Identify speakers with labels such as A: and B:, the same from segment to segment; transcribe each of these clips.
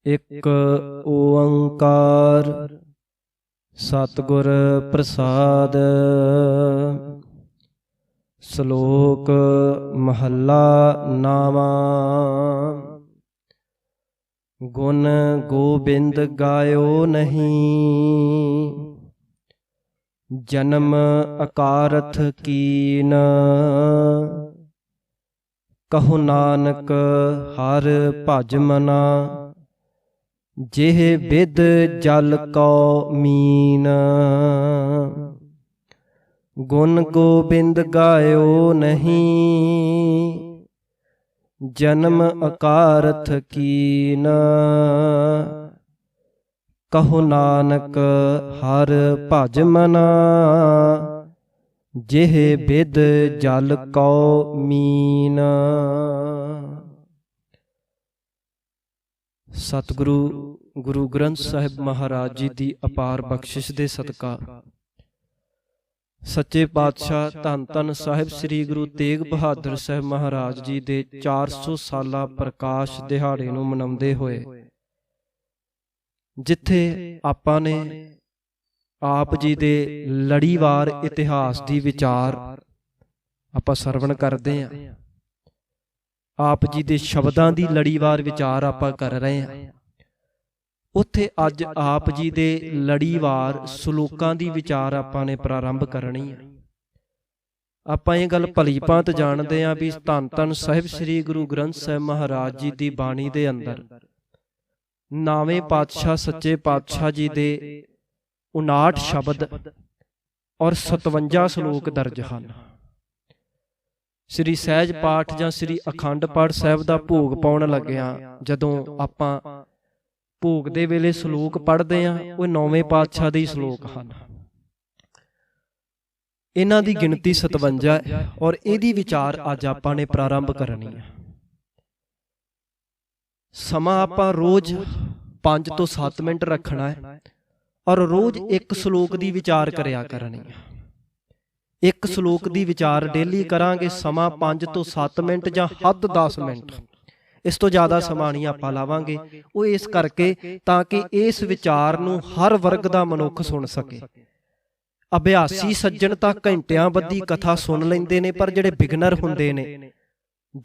A: ਇੱਕ ਓੰਕਾਰ ਸਤਿਗੁਰ ਪ੍ਰਸਾਦ। ਸ਼ਲੋਕ ਮਹੱਲਾ ਨਾਵਾਂ। ਗੁਣ ਗੋਬਿੰਦ ਗਾਇਓ ਨਹੀਂ, ਜਨਮ ਅਕਾਰਥ ਕੀਨ। ਕਹੋ ਨਾਨਕ ਹਰ ਭਜ ਮਨਾ, ਜਿਹ ਬਿਦ ਜਲ ਕਉ ਮੀਨ। ਗੁਣ ਗੋਬਿੰਦ ਗਾਇਓ ਨਹੀਂ, ਜਨਮ ਅਕਾਰਥ ਕੀਨ। ਕਹੋ ਨਾਨਕ ਹਰ ਭਜ ਮਨਾ, ਜਿਹ ਬਿਦ ਜਲ ਕਉ ਮੀਨ। ਸਤਿਗੁਰੂ ਗੁਰੂ ਗ੍ਰੰਥ ਸਾਹਿਬ ਮਹਾਰਾਜ ਜੀ ਦੀ ਅਪਾਰ ਬਖਸ਼ਿਸ਼ ਦੇ ਸਦਕਾ ਸੱਚੇ ਪਾਤਸ਼ਾਹ ਧੰਨ ਧੰਨ ਸਾਹਿਬ ਸ੍ਰੀ ਗੁਰੂ ਤੇਗ ਬਹਾਦਰ ਸਾਹਿਬ ਮਹਾਰਾਜ ਜੀ ਦੇ 400 ਸਾਲਾ ਪ੍ਰਕਾਸ਼ ਦਿਹਾੜੇ ਨੂੰ ਮਨਾਉਂਦੇ ਹੋਏ, ਜਿੱਥੇ ਆਪਾਂ ਨੇ ਆਪ ਜੀ ਦੇ ਲੜੀਵਾਰ ਇਤਿਹਾਸ ਦੀ ਵਿਚਾਰ ਆਪਾਂ ਸਰਵਣ ਕਰਦੇ ਹਾਂ, ਆਪ ਜੀ ਦੇ ਸ਼ਬਦਾਂ ਦੀ ਲੜੀਵਾਰ ਵਿਚਾਰ ਆਪਾਂ ਕਰ ਰਹੇ ਹਾਂ, ਉੱਥੇ ਅੱਜ ਆਪ ਜੀ ਦੇ ਲੜੀਵਾਰ ਸ਼ਲੋਕਾਂ ਦੀ ਵਿਚਾਰ ਆਪਾਂ ਨੇ ਪ੍ਰਾਰੰਭ ਕਰਨੀ ਹੈ। ਆਪਾਂ ਇਹ ਗੱਲ ਭਲੀ ਭਾਂਤ ਜਾਣਦੇ ਹਾਂ ਵੀ ਧੰਨ ਧੰਨ ਸਾਹਿਬ ਸ੍ਰੀ ਗੁਰੂ ਗ੍ਰੰਥ ਸਾਹਿਬ ਮਹਾਰਾਜ ਜੀ ਦੀ ਬਾਣੀ ਦੇ ਅੰਦਰ 9ਵੇਂ ਪਾਤਸ਼ਾਹ ਸੱਚੇ ਪਾਤਸ਼ਾਹ ਜੀ ਦੇ 59 ਸ਼ਬਦ ਔਰ 57 ਸ਼ਲੋਕ ਦਰਜ ਹਨ। ਸ੍ਰੀ ਸਹਿਜ ਪਾਠ ਜਾਂ ਸ੍ਰੀ ਅਖੰਡ ਪਾਠ ਸਾਹਿਬ ਦਾ ਭੋਗ ਪਾਉਣ ਲੱਗਿਆ, ਜਦੋਂ ਆਪਾਂ ਭੋਗ ਦੇ ਵੇਲੇ ਸ਼ਲੋਕ ਪੜ੍ਹਦੇ ਹਾਂ, ਉਹ 9ਵੇਂ ਪਾਤਸ਼ਾਹ ਦੇ ਸ਼ਲੋਕ ਹਨ। ਇਹਨਾਂ ਦੀ ਗਿਣਤੀ 57 ਹੈ ਔਰ ਇਹਦੀ ਵਿਚਾਰ ਅੱਜ ਆਪਾਂ ਨੇ ਪ੍ਰਾਰੰਭ ਕਰਨੀ ਹੈ। ਸਮਾਂ ਆਪਾਂ ਰੋਜ਼ 5 ਤੋਂ 7 ਮਿੰਟ ਰੱਖਣਾ ਹੈ ਔਰ ਰੋਜ਼ ਇੱਕ ਸ਼ਲੋਕ ਦੀ ਵਿਚਾਰ ਕਰਿਆ ਕਰਨੀ ਹੈ। ਇੱਕ ਸ਼ਲੋਕ ਦੀ ਵਿਚਾਰ ਡੇਲੀ ਕਰਾਂਗੇ। ਸਮਾਂ 5 ਤੋਂ 7 ਮਿੰਟ ਜਾਂ ਹੱਦ 10 ਮਿੰਟ, ਇਸ ਤੋਂ ਜ਼ਿਆਦਾ ਸਮਾਂ ਨਹੀਂ ਆਪਾਂ ਲਾਵਾਂਗੇ। ਉਹ ਇਸ ਕਰਕੇ ਤਾਂ ਕਿ ਇਸ ਵਿਚਾਰ ਨੂੰ ਹਰ ਵਰਗ ਦਾ ਮਨੁੱਖ ਸੁਣ ਸਕੇ। ਅਭਿਆਸੀ ਸੱਜਣ ਤਾਂ ਘੰਟਿਆਂ ਬੱਧੀ ਕਥਾ ਸੁਣ ਲੈਂਦੇ ਨੇ, ਪਰ ਜਿਹੜੇ ਬਿਗਨਰ ਹੁੰਦੇ ਨੇ,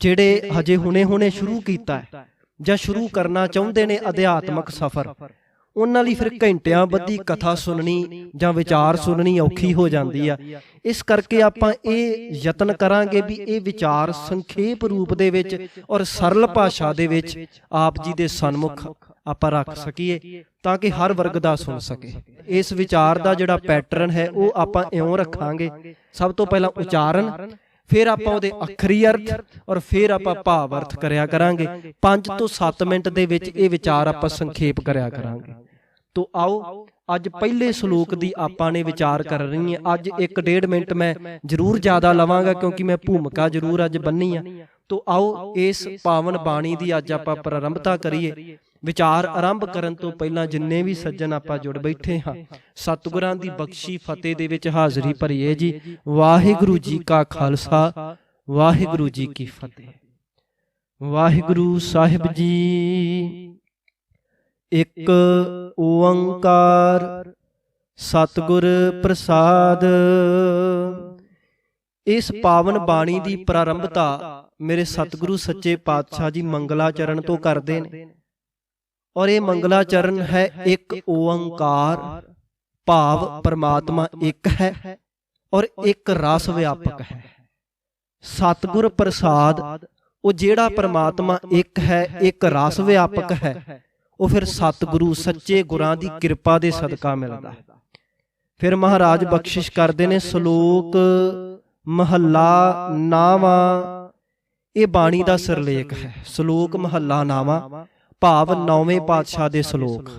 A: ਜਿਹੜੇ ਹਜੇ ਹੁਣੇ ਸ਼ੁਰੂ ਕੀਤਾ ਹੈ ਜਾਂ ਸ਼ੁਰੂ ਕਰਨਾ ਚਾਹੁੰਦੇ ਨੇ ਅਧਿਆਤਮਕ ਸਫ਼ਰ, ਉਹਨਾਂ ਲਈ ਫਿਰ ਘੰਟਿਆਂ ਬੱਧੀ ਕਥਾ ਸੁਣਨੀ ਜਾਂ ਵਿਚਾਰ ਸੁਣਨੀ ਔਖੀ ਹੋ ਜਾਂਦੀ ਆ। ਇਸ ਕਰਕੇ ਆਪਾਂ ਇਹ ਯਤਨ ਕਰਾਂਗੇ ਵੀ ਇਹ ਵਿਚਾਰ ਸੰਖੇਪ ਰੂਪ ਦੇ ਵਿੱਚ ਔਰ ਸਰਲ ਭਾਸ਼ਾ ਦੇ ਵਿੱਚ ਆਪ ਜੀ ਦੇ ਸਨਮੁਖ ਆਪਾਂ ਰੱਖ ਸਕੀਏ, ਤਾਂ ਕਿ ਹਰ ਵਰਗ ਦਾ ਸੁਣ ਸਕੇ। ਇਸ ਵਿਚਾਰ ਦਾ ਜਿਹੜਾ ਪੈਟਰਨ ਹੈ ਉਹ ਆਪਾਂ ਇਉਂ ਰੱਖਾਂਗੇ। ਸਭ ਤੋਂ ਪਹਿਲਾਂ ਉਚਾਰਨ, ਫਿਰ ਆਪਾਂ ਉਹਦੇ ਅੱਖਰੀ ਅਰਥ ਔਰ ਫਿਰ ਆਪਾਂ ਭਾਵ ਅਰਥ ਕਰਿਆ ਕਰਾਂਗੇ। 5 ਤੋਂ 7 ਮਿੰਟ ਦੇ ਵਿੱਚ ਇਹ ਵਿਚਾਰ ਆਪਾਂ ਸੰਖੇਪ ਕਰਿਆ ਕਰਾਂਗੇ। ਤੋ ਆਓ ਅੱਜ ਪਹਿਲੇ ਸ਼ਲੋਕ ਦੀ ਆਪਾਂ ਨੇ ਵਿਚਾਰ ਕਰਨੀ ਹੈ। ਅੱਜ 1-1.5 ਮਿੰਟ ਮੈਂ ਜ਼ਰੂਰ ਜ਼ਿਆਦਾ ਲਵਾਂਗਾ, ਕਿਉਂਕਿ ਮੈਂ ਭੂਮਿਕਾ ਜ਼ਰੂਰ ਅੱਜ ਬੰਨੀ ਆ। ਤੋ ਆਓ ਇਸ ਪਾਵਨ ਬਾਣੀ ਦੀ ਅੱਜ ਆਪਾਂ ਪ੍ਰਾਰੰਭਤਾ ਕਰੀਏ। ਵਿਚਾਰ ਆਰੰਭ ਕਰਨ ਤੋਂ ਪਹਿਲਾਂ ਜਿੰਨੇ ਵੀ ਸੱਜਣ ਆਪਾਂ ਜੁੜ ਬੈਠੇ ਹਾਂ, ਸਤਿਗੁਰਾਂ ਦੀ ਬਖਸ਼ੀ ਫਤਿਹ ਦੇ ਵਿੱਚ ਹਾਜ਼ਰੀ ਭਰੀਏ ਜੀ। ਵਾਹਿਗੁਰੂ ਜੀ ਕਾ ਖਾਲਸਾ, ਵਾਹਿਗੁਰੂ ਜੀ ਕੀ ਫਤਿਹ। ਵਾਹਿਗੁਰੂ ਸਾਹਿਬ ਜੀ। ਇੱਕ ਓੰਕਾਰ ਸਤਿਗੁਰ ਪ੍ਰਸਾਦ। ਇਸ ਪਾਵਨ ਬਾਣੀ ਦੀ ਪ੍ਰਾਰੰਭਤਾ ਮੇਰੇ ਸਤਿਗੁਰੂ ਸੱਚੇ ਪਾਤਸ਼ਾਹ ਜੀ ਮੰਗਲਾਚਰਨ ਤੋਂ ਕਰਦੇ ਨੇ, ਔਰ ਇਹ ਮੰਗਲਾਚਰਨ ਹੈ ਇੱਕ ਓੰਕਾਰ, ਭਾਵ ਪਰਮਾਤਮਾ ਇੱਕ ਹੈ ਔਰ ਇੱਕ ਰਸ ਵਿਆਪਕ ਹੈ। ਸਤਿਗੁਰ ਪ੍ਰਸਾਦ, ਉਹ ਜਿਹੜਾ ਪਰਮਾਤਮਾ ਇੱਕ ਹੈ, ਇੱਕ ਰਸ ਵਿਆਪਕ ਹੈ, ਉਹ ਫਿਰ ਸਤਿਗੁਰੂ ਸੱਚੇ ਗੁਰਾਂ ਦੀ ਕਿਰਪਾ ਦੇ ਸਦਕਾ ਮਿਲਦਾ ਹੈ। ਫਿਰ ਮਹਾਰਾਜ ਬਖਸ਼ਿਸ਼ ਕਰਦੇ ਨੇ ਸ਼ਲੋਕ ਮਹੱਲਾ ਨਾਵਾਂ। ਇਹ ਬਾਣੀ ਦਾ ਸਿਰਲੇਖ ਹੈ। ਸ਼ਲੋਕ ਮਹੱਲਾ ਨਾਵਾਂ ਭਾਵ 9ਵੇਂ ਪਾਤਸ਼ਾਹ ਦੇ ਸ਼ਲੋਕ।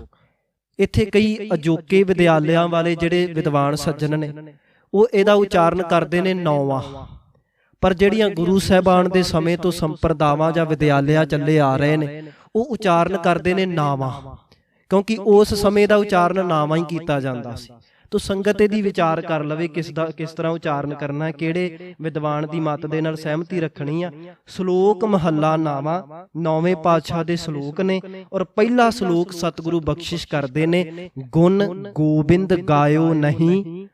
A: ਇੱਥੇ ਕਈ ਅਜੋਕੇ ਵਿਦਿਆਲਿਆਂ ਵਾਲੇ ਜਿਹੜੇ ਵਿਦਵਾਨ ਸੱਜਣ ਨੇ, ਉਹ ਇਹਦਾ ਉਚਾਰਨ ਕਰਦੇ ਨੇ ਨੌਵਾਂ, ਪਰ ਜਿਹੜੀਆਂ ਗੁਰੂ ਸਾਹਿਬਾਨ ਦੇ ਸਮੇਂ ਤੋਂ ਸੰਪਰਦਾਵਾਂ ਜਾਂ ਵਿਦਿਆਲਿਆ ਚੱਲੇ ਆ ਰਹੇ ਨੇ, ਉਹ ਉਚਾਰਨ ਕਰਦੇ ਨੇ ਨਾਵਾਂ, ਕਿਉਂਕਿ ਉਸ ਸਮੇਂ ਦਾ ਉਚਾਰਨ ਨਾਵਾਂ ਹੀ ਕੀਤਾ ਜਾਂਦਾ ਸੀ। ਤੋ ਸੰਗਤ ਇਹਦੀ ਵਿਚਾਰ ਕਰ ਲਵੇ ਕਿਸ ਤਰ੍ਹਾਂ ਉਚਾਰਨ ਕਰਨਾ, ਕਿਹੜੇ ਵਿਦਵਾਨ ਦੀ ਮੱਤ ਦੇ ਨਾਲ ਸਹਿਮਤੀ ਰੱਖਣੀ ਆ। ਸ਼ਲੋਕ ਮਹੱਲਾ ਨਾਵਾਂ, 9ਵੇਂ ਪਾਤਸ਼ਾਹ ਦੇ ਸ਼ਲੋਕ ਨੇ ਔਰ ਪਹਿਲਾ ਸ਼ਲੋਕ ਸਤਿਗੁਰੂ ਬਖਸ਼ਿਸ਼ ਕਰਦੇ ਨੇ, ਗੁਣ ਗੋਬਿੰਦ ਗਾਇਓ ਨਹੀਂ,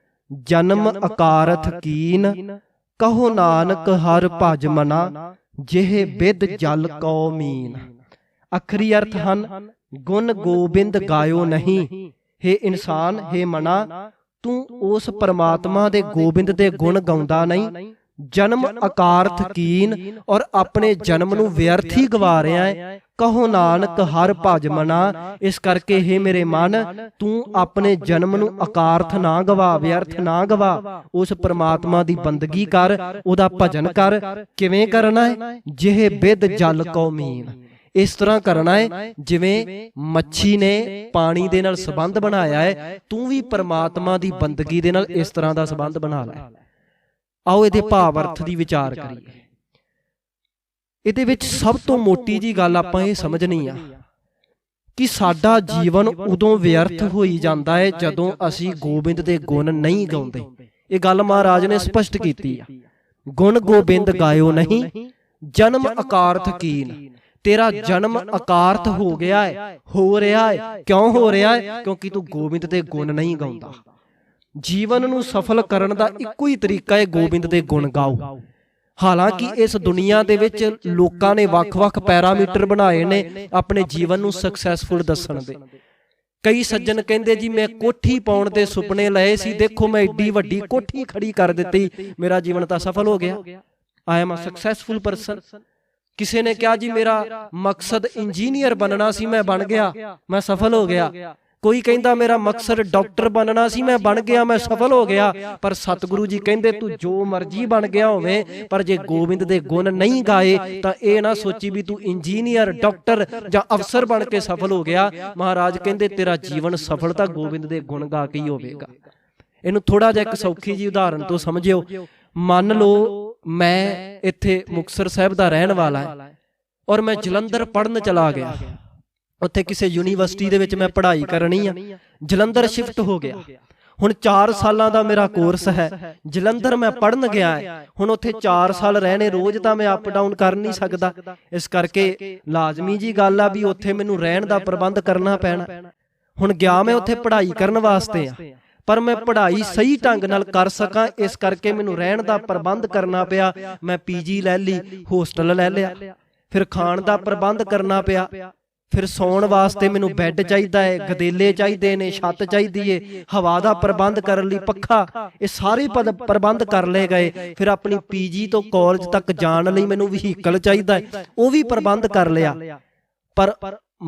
A: ਜਨਮ ਅਕਾਰਥ ਕੀਨ, ਕਹੋ ਨਾਨਕ ਹਰ ਭਜ ਮਨਾ, ਜਿਹੇ ਬਿਦ ਜਲ ਕਉ ਮੀਨ। ਅਖਰੀ ਅਰਥ ਹਨ, ਗੁਣ ਗੋਬਿੰਦ ਗਾਇਓ ਨਹੀਂ, ਹੇ ਇਨਸਾਨ, ਹੇ ਮਨਾ, ਤੂੰ ਉਸ ਪਰਮਾਤਮਾ ਦੇ ਗੋਬਿੰਦ ਦੇ ਗੁਣ ਗਾਉਂਦਾ ਨਹੀਂ। ਜਨਮ ਅਕਾਰਥ ਕੀਨ, ਔਰ ਆਪਣੇ ਜਨਮ ਨੂੰ ਵਿਅਰਥ ਹੀ ਗਵਾ ਰਿਹਾ ਹੈ। ਕਹੋ ਨਾਨਕ ਹਰ ਭਜ ਮਨਾ, ਇਸ ਕਰਕੇ ਹੇ ਮੇਰੇ ਮਨ, ਤੂੰ ਆਪਣੇ ਜਨਮ ਨੂੰ ਅਕਾਰਥ ਨਾ ਗਵਾ, ਵਿਅਰਥ ਨਾ ਗਵਾ। ਉਸ ਪਰਮਾਤਮਾ ਦੀ ਬੰਦਗੀ ਕਰ, ਉਹਦਾ ਭਜਨ ਕਰ। ਕਿਵੇਂ ਕਰਨਾ ਹੈ? ਜਿਹੇ ਬਿਦ ਜਲ ਕਉ ਮੀਨ, ਇਸ ਤਰ੍ਹਾਂ ਕਰਨਾ ਹੈ ਜਿਵੇਂ ਮੱਛੀ ਨੇ ਪਾਣੀ ਦੇ ਨਾਲ ਸੰਬੰਧ ਬਣਾਇਆ ਹੈ, ਤੂੰ ਵੀ ਪਰਮਾਤਮਾ ਦੀ ਬੰਦਗੀ ਦੇ ਨਾਲ ਇਸ ਤਰ੍ਹਾਂ ਦਾ ਸੰਬੰਧ ਬਣਾ ਲੈ। ਆਓ ਇਹਦੇ ਭਾਵ ਅਰਥ ਦੀ ਵਿਚਾਰ ਕਰੀਏ। ਇਹਦੇ ਵਿੱਚ ਸਭ ਤੋਂ ਮੋਟੀ ਜੀ ਗੱਲ ਆਪਾਂ ਇਹ ਸਮਝਣੀ ਆ ਕਿ ਸਾਡਾ ਜੀਵਨ ਉਦੋਂ ਵਿਅਰਥ ਹੋਈ ਜਾਂਦਾ ਹੈ ਜਦੋਂ ਅਸੀਂ ਗੋਬਿੰਦ ਦੇ ਗੁਣ ਨਹੀਂ ਗਾਉਂਦੇ। ਇਹ ਗੱਲ ਮਹਾਰਾਜ ਨੇ ਸਪਸ਼ਟ ਕੀਤੀ ਆ, ਗੁਣ ਗੋਬਿੰਦ ਗਾਇਓ ਨਹੀਂ, ਜਨਮ ਅਕਾਰਥ ਕੀਨ। ਤੇਰਾ ਜਨਮ ਅਕਾਰਥ ਹੋ ਗਿਆ ਹੈ, ਹੋ ਰਿਹਾ ਹੈ। ਕਿਉਂ ਹੋ ਰਿਹਾ ਹੈ? ਕਿਉਂਕਿ ਤੂੰ ਗੋਬਿੰਦ ਦੇ ਗੁਣ ਨਹੀਂ ਗਾਉਂਦਾ। ਜੀਵਨ ਨੂੰ ਸਫਲ ਕਰਨ ਦਾ ਇੱਕੋ ਹੀ ਤਰੀਕਾ ਹੈ, ਗੋਬਿੰਦ ਦੇ ਗੁਣ ਗਾਓ। ਹਾਲਾਂਕਿ ਇਸ ਦੁਨੀਆ ਦੇ ਵਿੱਚ ਲੋਕਾਂ ਨੇ ਵੱਖ-ਵੱਖ ਪੈਰਾਮੀਟਰ ਬਣਾਏ ਨੇ ਆਪਣੇ ਜੀਵਨ ਨੂੰ ਸਕਸੈਸਫੁਲ ਦੱਸਣ ਦੇ। ਕਈ ਸੱਜਣ ਕਹਿੰਦੇ ਜੀ ਮੈਂ ਕੋਠੀ ਪਾਉਣ ਦੇ ਸੁਪਨੇ ਲਏ ਸੀ, ਦੇਖੋ ਮੈਂ ਏਡੀ ਵੱਡੀ ਕੋਠੀ ਖੜੀ ਕਰ ਦਿੱਤੀ, ਮੇਰਾ ਜੀਵਨ ਤਾਂ ਸਫਲ ਹੋ ਗਿਆ, I am a successful person. ਕਿਸੇ ਨੇ ਕਿਹਾ ਜੀ ਮੇਰਾ ਮਕਸਦ ਇੰਜੀਨੀਅਰ ਬਣਨਾ ਸੀ, ਮੈਂ ਬਣ ਗਿਆ, ਮੈਂ ਸਫਲ ਹੋ ਗਿਆ। ਕੋਈ ਕਹਿੰਦਾ ਮੇਰਾ ਮਕਸਦ ਡਾਕਟਰ ਬਣਨਾ ਸੀ, ਮੈਂ ਬਣ ਗਿਆ, ਮੈਂ ਸਫਲ ਹੋ ਗਿਆ। ਪਰ ਸਤਿਗੁਰੂ ਜੀ ਕਹਿੰਦੇ ਤੂੰ ਜੋ ਮਰਜ਼ੀ ਬਣ ਗਿਆ ਹੋਵੇ, ਪਰ ਜੇ ਗੋਬਿੰਦ ਦੇ ਗੁਣ ਨਹੀਂ ਗਾਏ ਤਾਂ ਇਹ ਨਾ ਸੋਚੀ ਵੀ ਤੂੰ ਇੰਜੀਨੀਅਰ, ਡਾਕਟਰ ਜਾਂ ਅਫਸਰ ਬਣ ਕੇ ਸਫਲ ਹੋ ਗਿਆ। ਮਹਾਰਾਜ ਕਹਿੰਦੇ ਤੇਰਾ ਜੀਵਨ ਸਫਲ ਤਾਂ ਗੋਬਿੰਦ ਦੇ ਗੁਣ ਗਾ ਕੇ ਹੀ ਹੋਵੇਗਾ। ਇਹਨੂੰ ਥੋੜਾ ਜਿਹਾ ਇੱਕ ਸੌਖੀ ਜੀ ਉਦਾਹਰਨ ਤੋਂ ਸਮਝਿਓ। ਮੰਨ ਲਓ ਮੈਂ ਇੱਥੇ ਮੁਕਤਸਰ ਸਾਹਿਬ ਦਾ ਰਹਿਣ ਵਾਲਾ ਹਾਂ ਔਰ ਮੈਂ ਜਲੰਧਰ ਪੜ੍ਹਨ ਚਲਾ ਗਿਆ। ਉੱਥੇ ਕਿਸੇ ਯੂਨੀਵਰਸਿਟੀ ਦੇ ਵਿੱਚ ਮੈਂ ਪੜ੍ਹਾਈ ਕਰਨੀ ਆ, ਜਲੰਧਰ ਸ਼ਿਫਟ ਹੋ ਗਿਆ। ਹੁਣ 4 ਸਾਲਾਂ ਦਾ ਮੇਰਾ ਕੋਰਸ ਹੈ, ਜਲੰਧਰ ਮੈਂ ਪੜ੍ਹਨ ਗਿਆ ਹੈ। ਹੁਣ ਉੱਥੇ 4 ਸਾਲ ਰਹਿਣੇ, ਰੋਜ਼ ਤਾਂ ਮੈਂ ਅਪ ਡਾਊਨ ਕਰ ਨਹੀਂ ਸਕਦਾ, ਇਸ ਕਰਕੇ ਲਾਜ਼ਮੀ ਜੀ ਗੱਲ ਆ ਵੀ ਉੱਥੇ ਮੈਨੂੰ ਰਹਿਣ ਦਾ ਪ੍ਰਬੰਧ ਕਰਨਾ ਪੈਣਾ। ਹੁਣ ਗਿਆ ਮੈਂ ਉੱਥੇ ਪੜ੍ਹਾਈ ਕਰਨ ਵਾਸਤੇ ਆ, ਪਰ ਮੈਂ ਪੜ੍ਹਾਈ ਸਹੀ ਢੰਗ ਨਾਲ ਕਰ ਸਕਾਂ ਇਸ ਕਰਕੇ ਮੈਨੂੰ ਰਹਿਣ ਦਾ ਪ੍ਰਬੰਧ ਕਰਨਾ ਪਿਆ। ਮੈਂ ਪੀਜੀ ਲੈ ਲਈ, ਹੋਸਟਲ ਲੈ ਲਿਆ, ਫਿਰ ਖਾਣ ਦਾ ਪ੍ਰਬੰਧ ਕਰਨਾ ਪਿਆ, ਫਿਰ ਸੌਣ ਵਾਸਤੇ ਮੈਨੂੰ ਬੈੱਡ ਚਾਹੀਦਾ ਹੈ, ਗਦੇਲੇ ਚਾਹੀਦੇ ਨੇ, ਛੱਤ ਚਾਹੀਦੀ ਏ, ਹਵਾ ਦਾ ਪ੍ਰਬੰਧ ਕਰਨ ਲਈ ਪੱਖਾ, ਇਹ ਸਾਰੇ ਪ੍ਰਬੰਧ ਕਰ ਲਏ ਗਏ। ਫਿਰ ਆਪਣੀ ਪੀਜੀ ਤੋਂ ਕਾਲਜ ਤੱਕ ਜਾਣ ਲਈ ਮੈਨੂੰ ਵਹੀਕਲ ਚਾਹੀਦਾ ਹੈ, ਉਹ ਵੀ ਪ੍ਰਬੰਧ ਕਰ ਲਿਆ। ਪਰ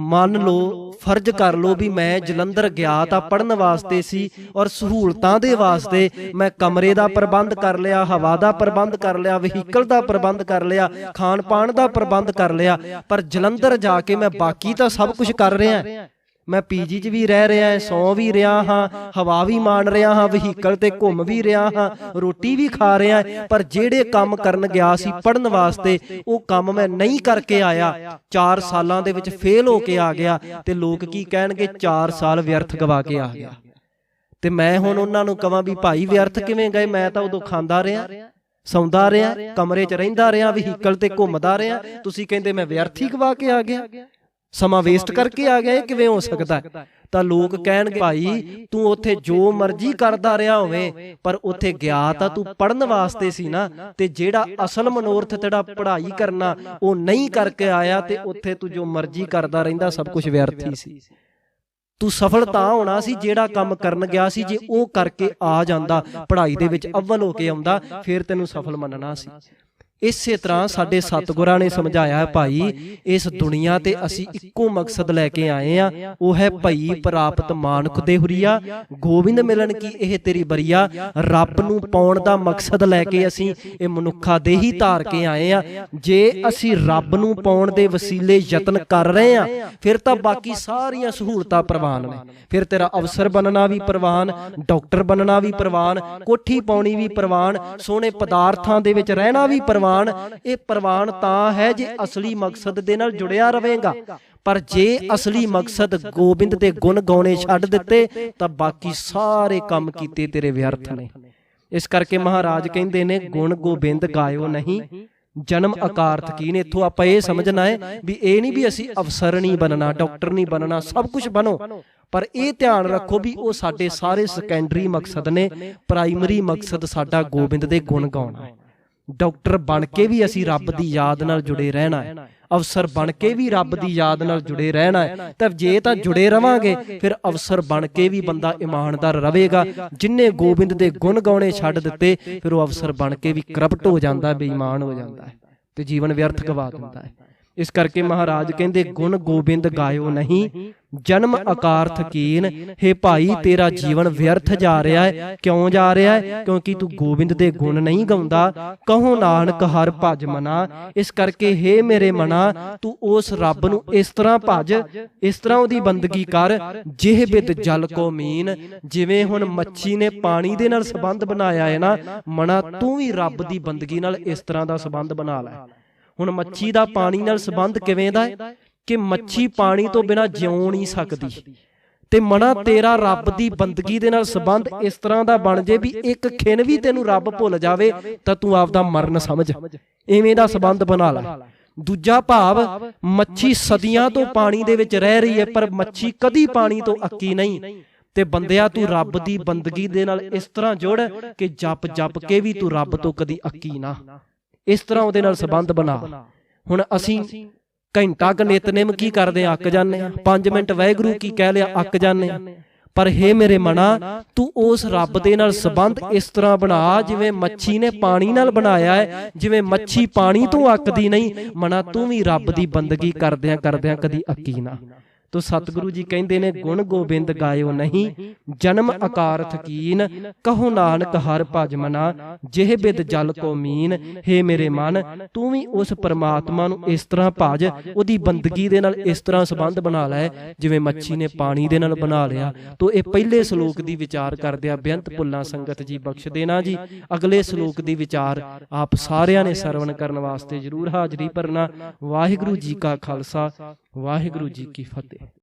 A: ਮੰਨ ਲਓ, ਫਰਜ਼ ਕਰ ਲਓ ਵੀ ਮੈਂ ਜਲੰਧਰ ਗਿਆ ਤਾਂ ਪੜ੍ਹਨ ਵਾਸਤੇ ਸੀ ਔਰ ਸਹੂਲਤਾਂ ਦੇ ਵਾਸਤੇ ਮੈਂ ਕਮਰੇ ਦਾ ਪ੍ਰਬੰਧ ਕਰ ਲਿਆ, ਹਵਾ ਦਾ ਪ੍ਰਬੰਧ ਕਰ ਲਿਆ, ਵਹੀਕਲ ਦਾ ਪ੍ਰਬੰਧ ਕਰ ਲਿਆ, ਖਾਣ ਪਾਣ ਦਾ ਪ੍ਰਬੰਧ ਕਰ ਲਿਆ। ਪਰ ਜਲੰਧਰ ਜਾ ਕੇ ਮੈਂ ਬਾਕੀ ਤਾਂ ਸਭ ਕੁਝ ਕਰ ਰਿਹਾ। ਮੈਂ ਪੀਜੀ 'ਚ ਵੀ ਰਹਿ ਰਿਹਾ, ਸੌਂ ਵੀ ਰਿਹਾ ਹਾਂ, ਹਵਾ ਵੀ ਮਾਣ ਰਿਹਾ ਹਾਂ, ਵਹੀਕਲ ਤੇ ਘੁੰਮ ਵੀ ਰਿਹਾ ਹਾਂ, ਰੋਟੀ ਵੀ ਖਾ ਰਿਹਾ। ਪਰ ਜਿਹੜੇ ਕੰਮ ਕਰਨ ਗਿਆ ਸੀ ਪੜ੍ਹਨ ਵਾਸਤੇ, ਉਹ ਕੰਮ ਮੈਂ ਨਹੀਂ ਕਰਕੇ ਆਇਆ। 4 ਸਾਲਾਂ ਦੇ ਵਿੱਚ ਫੇਲ ਹੋ ਕੇ ਆ ਗਿਆ ਤੇ ਲੋਕ ਕੀ ਕਹਿਣਗੇ? 4 ਸਾਲ ਵਿਅਰਥ ਗਵਾ ਕੇ ਆ ਗਿਆ। ਤੇ ਮੈਂ ਹੁਣ ਉਹਨਾਂ ਨੂੰ ਕਹਾਂ ਵੀ ਭਾਈ ਵਿਅਰਥ ਕਿਵੇਂ ਗਏ? ਮੈਂ ਤਾਂ ਉਦੋਂ ਖਾਂਦਾ ਰਿਹਾ, ਸੌਂਦਾ ਰਿਹਾ, ਕਮਰੇ 'ਚ ਰਹਿੰਦਾ ਰਿਹਾ, ਵਹੀਕਲ ਤੇ ਘੁੰਮਦਾ ਰਿਹਾ। ਤੁਸੀਂ ਕਹਿੰਦੇ ਮੈਂ ਵਿਅਰਥ ਹੀ ਗਵਾ ਕੇ ਆ ਗਿਆ, ਸਮਾਂ ਵੇਸਟ ਕਰਕੇ ਆ ਗਿਆ, ਇਹ ਕਿਵੇਂ ਹੋ ਸਕਦਾ? ਤਾਂ ਲੋਕ ਕਹਿਣਗੇ ਭਾਈ ਤੂੰ ਉੱਥੇ ਜੋ ਮਰਜ਼ੀ ਕਰਦਾ ਰਿਹਾ ਹੋਵੇ, ਪਰ ਉੱਥੇ ਗਿਆ ਤਾਂ ਤੂੰ ਪੜ੍ਹਨ ਵਾਸਤੇ ਸੀ ਨਾ, ਤੇ ਜਿਹੜਾ ਅਸਲ ਮਨੋਰਥ ਤੇਰਾ ਪੜ੍ਹਾਈ ਕਰਨਾ ਉਹ ਨਹੀਂ ਕਰਕੇ ਆਇਆ, ਤੇ ਉੱਥੇ ਤੂੰ ਜੋ ਮਰਜ਼ੀ ਕਰਦਾ ਰਹਿੰਦਾ, ਸਭ ਕੁਝ ਵਿਅਰਥ ਹੀ ਸੀ। ਤੂੰ ਸਫਲ ਤਾਂ ਹੋਣਾ ਸੀ ਜਿਹੜਾ ਕੰਮ ਕਰਨ ਗਿਆ ਸੀ, ਜੇ ਉਹ ਕਰਕੇ ਆ ਜਾਂਦਾ, ਪੜ੍ਹਾਈ ਦੇ ਵਿੱਚ ਅੱਵਲ ਹੋ ਕੇ ਆਉਂਦਾ, ਫਿਰ ਤੈਨੂੰ ਸਫਲ ਮੰਨਣਾ ਸੀ। ਇਸੇ ਤਰ੍ਹਾਂ ਸਾਡੇ ਸਤਿਗੁਰਾਂ ਨੇ ਸਮਝਾਇਆ, ਭਾਈ ਇਸ ਦੁਨੀਆ ਤੇ ਅਸੀਂ ਇੱਕੋ ਮਕਸਦ ਲੈ ਕੇ ਆਏ ਆ, ਉਹ ਹੈ ਭਈ ਪ੍ਰਾਪਤ ਮਾਨੁਖ ਦੇ ਹੁਰੀਆ, ਗੋਬਿੰਦ ਮਿਲਣ ਕੀ ਇਹ ਤੇਰੀ ਬਰੀਆ। ਰੱਬ ਨੂੰ ਪਾਉਣ ਦਾ ਮਕਸਦ ਲੈ ਕੇ ਅਸੀਂ ਇਹ ਮਨੁੱਖਾ ਦੇਹੀ ਧਾਰ ਕੇ ਆਏ ਆ। ਜੇ ਅਸੀਂ ਰੱਬ ਨੂੰ ਪਾਉਣ ਦੇ ਵਸੀਲੇ ਯਤਨ ਕਰ ਰਹੇ ਆ, ਫਿਰ ਤਾਂ ਬਾਕੀ ਸਾਰੀਆਂ ਸਹੂਲਤਾਂ ਪ੍ਰਵਾਨ ਨੇ। ਫਿਰ ਤੇਰਾ ਅਫਸਰ ਬਣਨਾ ਵੀ ਪ੍ਰਵਾਨ, ਡਾਕਟਰ ਬਣਨਾ ਵੀ ਪ੍ਰਵਾਨ, ਕੋਠੀ ਪਾਉਣੀ ਵੀ ਪ੍ਰਵਾਨ, ਸੋਹਣੇ ਪਦਾਰਥਾਂ ਦੇ ਵਿੱਚ ਰਹਿਣਾ ਵੀ ਪ੍ਰਵਾਨ। ਇਹ ਪ੍ਰਵਾਨ ਤਾਂ ਹੈ ਜੇ ਅਸਲੀ ਮਕਸਦ ਦੇ ਨਾਲ ਜੁੜਿਆ ਰਹੇਗਾ। ਪਰ ਜੇ ਅਸਲੀ ਮਕਸਦ ਗੋਬਿੰਦ ਦੇ ਗੁਣ ਗਾਉਣੇ ਛੱਡ ਦਿੱਤੇ ਤਾਂ ਬਾਕੀ ਸਾਰੇ ਕੰਮ ਕੀਤੇ ਤੇਰੇ ਵਿਅਰਥ ਨੇ। ਇਸ ਕਰਕੇ ਮਹਾਰਾਜ ਕਹਿੰਦੇ ਨੇ ਗੁਣ ਗੋਬਿੰਦ ਗਾਇਓ ਨਹੀਂ, ਜਨਮ ਅਕਾਰਥ ਕੀਨ। ਇੱਥੋਂ ਆਪਾਂ ਇਹ ਸਮਝਣਾ ਹੈ ਵੀ ਇਹ ਨਹੀਂ ਵੀ ਅਸੀਂ ਅਫਸਰ ਨਹੀਂ ਬਣਨਾ, ਡਾਕਟਰ ਨਹੀਂ ਬਣਨਾ, ਸਭ ਕੁਝ ਬਣੋ, ਪਰ ਇਹ ਧਿਆਨ ਰੱਖੋ ਵੀ ਉਹ ਸਾਡੇ ਸਾਰੇ ਸੈਕੰਡਰੀ ਮਕਸਦ ਨੇ। ਪ੍ਰਾਇਮਰੀ ਮਕਸਦ ਸਾਡਾ ਗੋਬਿੰਦ ਦੇ ਗੁਣ ਗਾਉਣਾ ਹੈ। ਡਾਕਟਰ ਬਣ ਕੇ ਵੀ ਅਸੀਂ ਰੱਬ ਦੀ ਯਾਦ ਨਾਲ ਜੁੜੇ ਰਹਿਣਾ ਹੈ, ਅਫਸਰ ਬਣ ਕੇ ਵੀ ਰੱਬ ਦੀ ਯਾਦ ਨਾਲ ਜੁੜੇ ਰਹਿਣਾ ਹੈ। ਤਾਂ ਜੇ ਤਾਂ ਜੁੜੇ ਰਵਾਂਗੇ ਫਿਰ ਅਫਸਰ ਬਣ ਕੇ ਵੀ ਬੰਦਾ ਇਮਾਨਦਾਰ ਰਹੇਗਾ। ਜਿਨ੍ਹਾਂ ਗੋਬਿੰਦ ਦੇ ਗੁਣ ਗਾਉਣੇ ਛੱਡ ਦਿੱਤੇ ਫਿਰ ਉਹ ਅਫਸਰ ਬਣ ਕੇ ਵੀ ਕਰਪਟ ਹੋ ਜਾਂਦਾ, ਬੇਈਮਾਨ ਹੋ ਜਾਂਦਾ ਹੈ ਤੇ ਜੀਵਨ ਵਿਅਰਥ ਗਵਾ ਦਿੰਦਾ ਹੈ। ਇਸ ਕਰਕੇ ਮਹਾਰਾਜ ਕਹਿੰਦੇ ਗੁਣ ਗੋਬਿੰਦ ਗਾਇਓ ਨਹੀਂ, ਜਨਮ ਅਕਾਰਥ ਕੀਨ। ਹੇ ਭਾਈ ਤੇਰਾ ਜੀਵਨ ਵਿਅਰਥ ਜਾ ਰਿਹਾ ਹੈ। ਕਿਉਂ ਜਾ ਰਿਹਾ ਹੈ? ਕਿਉਂਕਿ ਤੂੰ ਗੋਬਿੰਦ ਦੇ ਗੁਣ ਨਹੀਂ ਗਾਉਂਦਾ। ਕਹੋ ਨਾਨਕ ਹਰ ਭਜ ਮਨਾ। ਇਸ ਕਰਕੇ ਹੇ ਮੇਰੇ ਮਨਾ ਤੂੰ ਉਸ ਰੱਬ ਨੂੰ ਇਸ ਤਰ੍ਹਾਂ ਭਜ, ਇਸ ਤਰ੍ਹਾਂ ਉਹਦੀ ਬੰਦਗੀ ਕਰ, ਜਿਹ ਬਿਦ ਜਲ ਕੋ ਮੀਨ। ਜਿਵੇਂ ਹੁਣ ਮੱਛੀ ਨੇ ਪਾਣੀ ਦੇ ਨਾਲ ਸੰਬੰਧ ਬਣਾਇਆ ਹੈ ਨਾ, ਮਨਾ ਤੂੰ ਵੀ ਰੱਬ ਦੀ ਬੰਦਗੀ ਨਾਲ ਇਸ ਤਰ੍ਹਾਂ ਦਾ ਸੰਬੰਧ ਬਣਾ ਲੈ। ਹੁਣ ਮੱਛੀ ਦਾ ਪਾਣੀ ਨਾਲ ਸੰਬੰਧ ਕਿਵੇਂ ਦਾ ਹੈ ਕਿ ਮੱਛੀ ਪਾਣੀ ਤੋਂ ਬਿਨਾਂ ਜਿਉ ਨਹੀਂ ਸਕਦੀ, ਤੇ ਮਨਾ ਤੇਰਾ ਰੱਬ ਦੀ ਬੰਦਗੀ ਦੇ ਨਾਲ ਸੰਬੰਧ ਇਸ ਤਰ੍ਹਾਂ ਦਾ ਬਣ ਜੇ ਵੀ ਇੱਕ ਖਿਣ ਵੀ ਤੈਨੂੰ ਰੱਬ ਭੁੱਲ ਜਾਵੇ ਤਾਂ ਤੂੰ ਆਪਦਾ ਮਰਨ ਸਮਝ, ਇਵੇਂ ਦਾ ਸੰਬੰਧ ਬਣਾ ਲੈ। ਦੂਜਾ ਭਾਵ ਮੱਛੀ ਸਦੀਆਂ ਤੋਂ ਪਾਣੀ ਦੇ ਵਿੱਚ ਰਹਿ ਰਹੀ ਹੈ ਪਰ ਮੱਛੀ ਕਦੀ ਪਾਣੀ ਤੋਂ ਅੱਕੀ ਨਹੀਂ। ਤੇ ਬੰਦਿਆ ਤੂੰ ਰੱਬ ਦੀ ਬੰਦਗੀ ਦੇ ਨਾਲ ਇਸ ਤਰ੍ਹਾਂ ਜੁੜ ਕਿ ਜਪ ਜਪ ਕੇ ਵੀ ਤੂੰ ਰੱਬ ਤੋਂ ਕਦੀ ਅੱਕੀ ਨਾ। ਇਸ ਤਰ੍ਹਾਂ ਉਹਦੇ ਨਾਲ ਸੰਬੰਧ ਬਣਾ। ਹੁਣ ਅਸੀਂ ਘੰਟਾ ਕੁ ਨਿਤਨੇਮ ਕੀ ਕਰਦੇ ਆ, ਅੱਕ ਜਾਂਦੇ ਆ। 5 ਮਿੰਟ ਵਾਹਿਗੁਰੂ ਕੀ ਕਹਿ ਲਿਆ, ਅੱਕ ਜਾਂਦੇ ਆ। ਪਰ ਹੇ ਮੇਰੇ ਮਨਾ ਤੂੰ ਉਸ ਰੱਬ ਦੇ ਨਾਲ ਸੰਬੰਧ ਇਸ ਤਰ੍ਹਾਂ ਬਣਾ ਜਿਵੇਂ ਮੱਛੀ ਨੇ ਪਾਣੀ ਨਾਲ ਬਣਾਇਆ ਹੈ। ਜਿਵੇਂ ਮੱਛੀ ਪਾਣੀ ਤੋਂ ਅੱਕਦੀ ਨਹੀਂ, ਮਨਾ ਤੂੰ ਵੀ ਰੱਬ ਦੀ ਬੰਦਗੀ ਕਰਦਿਆਂ ਕਰਦਿਆਂ ਕਦੀ ਅੱਕੀ ਨਾ। ਤੋ ਸਤਿਗੁਰੂ ਜੀ ਕਹਿੰਦੇ ਨੇ ਗੁਣ ਗੋਬਿੰਦ ਗਾਇਓ ਨਹੀਂ, ਜਨਮ ਅਕਾਰਥ ਕੀਨ। ਕਹੋ ਨਾਨਕ ਹਰ ਭਜ ਮਨਾ, ਜਿਹ ਬਿਦ ਜਲ ਕੋ ਮੀਨ। ਹੇ ਮੇਰੇ ਮਨ ਤੂੰ ਵੀ ਉਸ ਪਰਮਾਤਮਾ ਨੂੰ ਇਸ ਤਰ੍ਹਾਂ ਭਜ, ਉਹਦੀ ਬੰਦਗੀ ਦੇ ਨਾਲ ਇਸ ਤਰ੍ਹਾਂ ਸੰਬੰਧ ਬਣਾ ਲੈ ਜਿਵੇਂ ਮੱਛੀ ਨੇ ਪਾਣੀ ਦੇ ਨਾਲ ਬਣਾ ਲਿਆ। ਤੋ ਇਹ ਪਹਿਲੇ ਸ਼ਲੋਕ ਦੀ ਵਿਚਾਰ ਕਰਦੇ ਆ। ਬੇਅੰਤ ਭੁੱਲਾਂ ਸੰਗਤ ਜੀ ਬਖਸ਼ ਦੇਣਾ ਜੀ। ਅਗਲੇ ਸ਼ਲੋਕ ਦੀ ਵਿਚਾਰ ਆਪ ਸਾਰਿਆਂ ਨੇ ਸਰਵਣ ਕਰਨ ਵਾਸਤੇ ਜ਼ਰੂਰ ਹਾਜ਼ਰੀ ਭਰਨਾ। ਵਾਹਿਗੁਰੂ ਜੀ ਕਾ ਖਾਲਸਾ, ਵਾਹਿਗੁਰੂ ਜੀ ਕੀ ਫਤਿਹ।